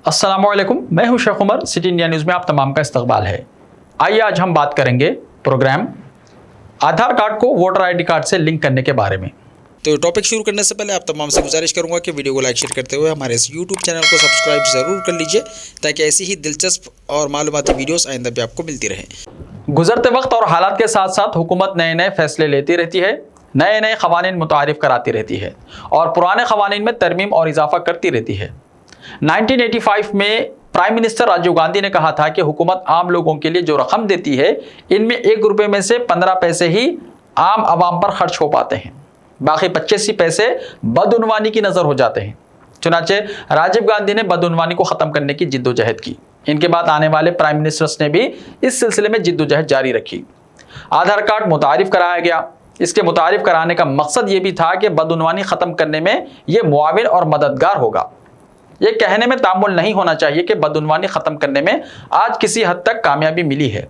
अस्सलाम वालेकुम, मैं हूं Sheikh Umar. City India news में आप तमाम का इस्तकबाल है। आइए आज हम बात करेंगे प्रोग्राम आधार कार्ड को वोटर आईडी कार्ड से लिंक करने के बारे में। तो टॉपिक शुरू करने से पहले आप तमाम से गुजारिश करूंगा कि वीडियो को लाइक शेयर करते हुए हमारे इस यूट्यूब चैनल को सब्सक्राइब ज़रूर कर लीजिए ताकि ऐसी ही दिलचस्प और मालूमाती वीडियोस आइंदा भी आपको मिलती रहें। गुजरते वक्त और हालात के साथ साथ हुकूमत नए नए फैसले लेती रहती है, नए नए क़वानीन मुतारिफ कराती रहती है और पुराने क़वानीन में तरमीम और इजाफा करती रहती है। 1985 में प्राइम मिनिस्टर राजीव गांधी ने कहा था कि हुकूमत आम लोगों के लिए जो रकम देती है, इनमें 1 रुपये में से 15 पैसे ही आम आवाम पर खर्च हो पाते हैं, बाकी 25 पैसे बदउनवानी की नज़र हो जाते हैं। चुनांचे राजीव गांधी ने बदउनवानी को ख़त्म करने की जिद्दोजहद की। इनके बाद आने वाले प्राइम मिनिस्टर्स ने भी इस सिलसिले में जिद्दोजहद जारी रखी। आधार कार्ड मुतारिफ कराया गया। इसके मुतारिफ कराने का मकसद ये भी था कि बदउनवानी ख़त्म करने में ये मुआविन और मददगार होगा। ये कहने में तामुल नहीं होना चाहिए कि बदउनवानी ख़त्म करने में आज किसी हद तक कामयाबी मिली है।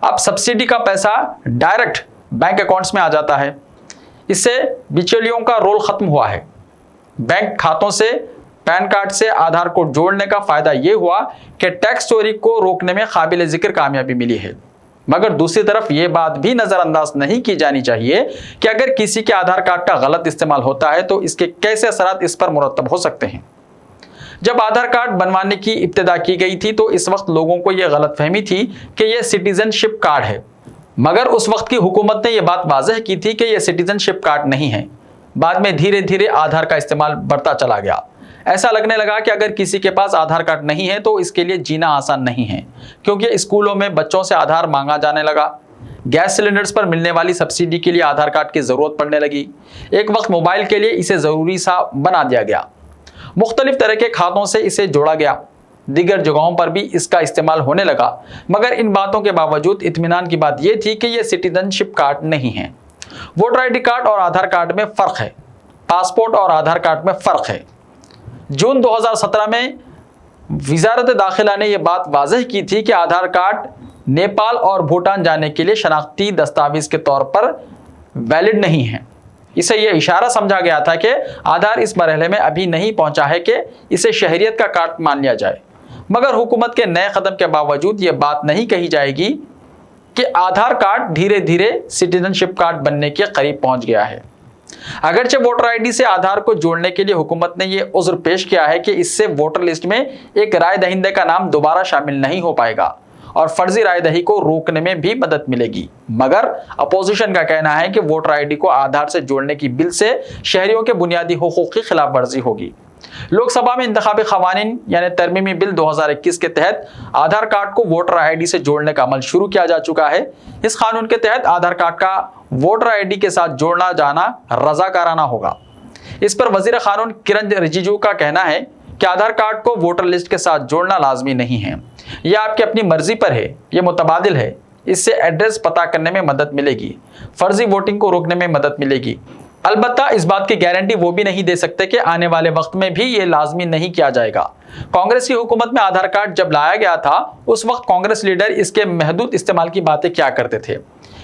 अब सब्सिडी का पैसा डायरेक्ट बैंक अकाउंट्स में आ जाता है। इससे बिचौलियों का रोल ख़त्म हुआ है। बैंक खातों से पैन कार्ड से आधार को जोड़ने का फ़ायदा ये हुआ कि टैक्स चोरी को रोकने में काबिल ज़िक्र कामयाबी मिली है। मगर दूसरी तरफ ये बात भी नज़रअंदाज नहीं की जानी चाहिए कि अगर किसी के आधार कार्ड का गलत इस्तेमाल होता है तो इसके कैसे असरात इस पर मुरतब हो सकते हैं। जब आधार कार्ड बनवाने की इब्तिदा की गई थी तो इस वक्त लोगों को यह गलतफहमी थी कि यह सिटीजनशिप कार्ड है, मगर उस वक्त की हुकूमत ने यह बात वाज़ह की थी कि यह सिटीजनशिप कार्ड नहीं है। बाद में धीरे धीरे आधार का इस्तेमाल बढ़ता चला गया। ऐसा लगने लगा कि अगर किसी के पास आधार कार्ड नहीं है तो इसके लिए जीना आसान नहीं है, क्योंकि स्कूलों में बच्चों से आधार मांगा जाने लगा। गैस सिलेंडर्स पर मिलने वाली सब्सिडी के लिए आधार कार्ड की ज़रूरत पड़ने लगी। एक वक्त मोबाइल के लिए इसे ज़रूरी सा बना दिया गया। मुख्तलिफ तरह के खातों से इसे जोड़ा गया। दीगर जगहों पर भी इसका इस्तेमाल होने लगा, मगर इन बातों के बावजूद इत्मीनान की बात यह थी कि यह सिटीजनशिप कार्ड नहीं है। वोटर आईडी कार्ड और आधार कार्ड में फ़र्क है। पासपोर्ट और आधार कार्ड में फ़र्क है। जून 2017 में वज़ारत दाखिला ने यह बात वाज़ह की थी कि आधार कार्ड नेपाल और भूटान जाने के लिए शनाख्ती दस्तावेज़ के तौर पर वैलिड नहीं है। इसे यह इशारा समझा गया था कि आधार इस मरहले में अभी नहीं पहुंचा है कि इसे शहरियत का कार्ड मान लिया जाए। मगर हुकूमत के नए कदम के बावजूद यह बात नहीं कही जाएगी कि आधार कार्ड धीरे धीरे सिटीजनशिप कार्ड बनने के करीब पहुंच गया है। अगरचे वोटर आईडी से आधार को जोड़ने के लिए हुकूमत ने यह उज़्र पेश किया है कि इससे वोटर लिस्ट में एक राय दहिंदे का नाम दोबारा शामिल नहीं हो पाएगा और फर्जी राय दही को रोकने में भी मदद मिलेगी। मगर अपोजिशन का कहना है कि वोटर आईडी को आधार से जोड़ने की बिल से शहरियों के बुनियादी हुकूक की खिलाफ वर्जी होगी। लोकसभा में इंतखाबी क़वानीन यानी तरमीमी बिल 2021 के तहत आधार कार्ड को वोटर आईडी से जोड़ने का अमल शुरू किया जा चुका है। इस कानून के तहत आधार कार्ड का वोटर आईडी के साथ जोड़ना जाना रज़ाकाराना होगा। इस पर वज़ीर क़ानून किरण रिजिजू का कहना है कि आधार कार्ड को वोटर लिस्ट के साथ जोड़ना लाजमी नहीं है। यह आपकी अपनी मर्जी पर है, यह मुतबादिल है। इससे एड्रेस पता करने में मदद मिलेगी, फर्जी वोटिंग को रोकने में मदद मिलेगी। अलबत्ता इस बात की गारंटी वो भी नहीं दे सकते कि आने वाले वक्त में भी ये लाजमी नहीं किया जाएगा। कांग्रेस की हुकूमत में आधार कार्ड जब लाया गया था उस वक्त कांग्रेस लीडर इसके महदूद इस्तेमाल की बातें क्या करते थे।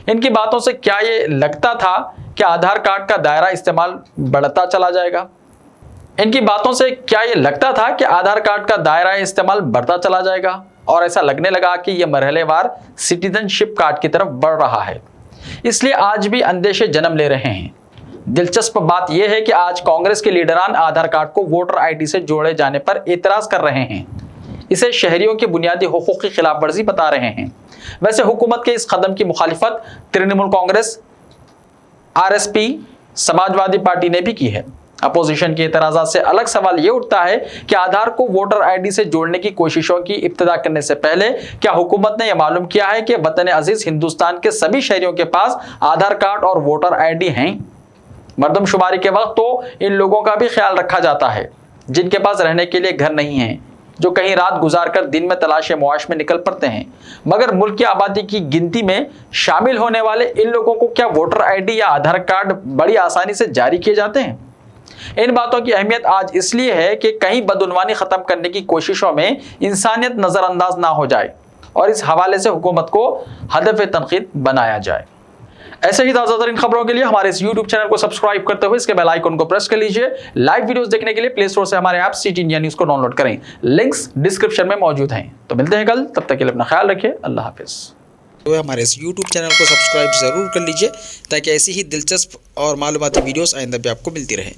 इनकी बातों से क्या ये लगता था कि आधार कार्ड का दायरा इस्तेमाल बढ़ता चला जाएगा? इनकी बातों से क्या ये लगता था कि आधार कार्ड का दायरा इस्तेमाल बढ़ता चला जाएगा? और ऐसा लगने लगा कि यह मरहलेवार सिटीजनशिप कार्ड की तरफ बढ़ रहा है। इसलिए आज भी अंदेशे जन्म ले रहे हैं। दिलचस्प बात यह है कि आज कांग्रेस के लीडरान आधार कार्ड को वोटर आईडी से जोड़े जाने पर एतराज़ कर रहे हैं। इसे शहरियों के बुनियादी हुकूक की खिलाफ वर्जी बता रहे हैं। वैसे हुकूमत के इस कदम की मुखालिफत तृणमूल कांग्रेस, आरएसपी, समाजवादी पार्टी ने भी की है। अपोजिशन के एतराज़ात से अलग सवाल ये उठता है कि आधार को वोटर आईडी से जोड़ने की कोशिशों की इब्तिदा करने से पहले क्या हुकूमत ने यह मालूम किया है कि वतन अजीज हिंदुस्तान के सभी शहरियों के पास आधार कार्ड और वोटर आईडी हैं? मरदमशुमारी के वक्त तो इन लोगों का भी ख्याल रखा जाता है जिनके पास रहने के लिए घर नहीं है, जो कहीं रात गुजार कर दिन में तलाश मुआश में निकल पड़ते हैं। मगर मुल्क की आबादी की गिनती में शामिल होने वाले इन लोगों को क्या वोटर आईडी या आधार कार्ड बड़ी आसानी से जारी किए जाते हैं? इन बातों की अहमियत आज इसलिए है कि कहीं बदउनवानी ख़त्म करने की कोशिशों में इंसानियत नज़रअंदाज ना हो जाए और इस हवाले से हुकूमत को हदफ तनकीद बनाया जाए। ऐसे ही ताज़ा तरीन खबरों के लिए हमारे इस YouTube चैनल को सब्सक्राइब करते हुए इसके बेल आइकन को प्रेस कर लीजिए। लाइव वीडियोस देखने के लिए प्ले स्टोर से हमारे ऐप सिटी इंडिया न्यूज़ को डाउनलोड करें, लिंक्स डिस्क्रिप्शन में मौजूद हैं। तो मिलते हैं कल, तब तक के लिए अपना ख्याल रखिए। अल्लाह हाफिज़। हमारे इस YouTube चैनल को सब्सक्राइब ज़रूर कर लीजिए ताकि ऐसी ही दिलचस्प और मालूमाती वीडियोस आइंदा भी आपको मिलती रहें।